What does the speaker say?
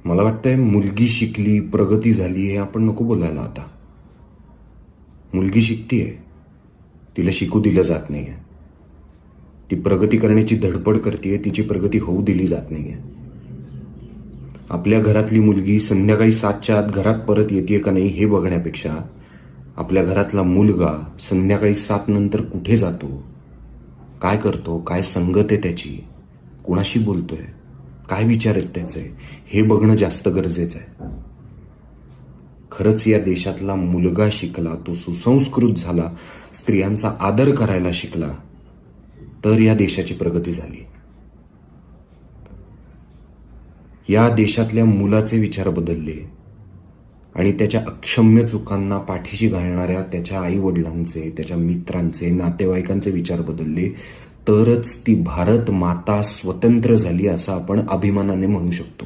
मला वाटतंय मुलगी शिकली, प्रगती झाली हे आपण नको बोलायला आता. मुलगी शिकतीये, तिला शिकू दिलं जात नाहीये. ती प्रगती करण्याची धडपड करते, तिची प्रगती होऊ दिली जात नाहीये. आपल्या घरातली मुलगी संध्याकाळी 7च्या आत घरात परत येते का नाही हे बघण्यापेक्षा आपल्या घरातला मुलगा संध्याकाळी 7 नंतर कुठे जातो, काय करतो, काय संगत आहे त्याची, कुणाशी बोलतोय, काय विचार आहेत त्याचे, हे बघणं जास्त गरजेचं आहे. खरंच या देशातला मुलगा शिकला, तो सुसंस्कृत झाला, स्त्रियांचा आदर करायला शिकला, तर या देशाची प्रगती झाली. या देशातल्या मुलाचे विचार बदलले आणि त्याच्या अक्षम्य चुकांना पाठीशी घालणाऱ्या त्याच्या आई वडिलांचे, त्याच्या मित्रांचे, नातेवाईकांचे विचार बदलले, तरच ती भारत माता स्वतंत्र झाली असं आपण अभिमानाने म्हणू शकतो.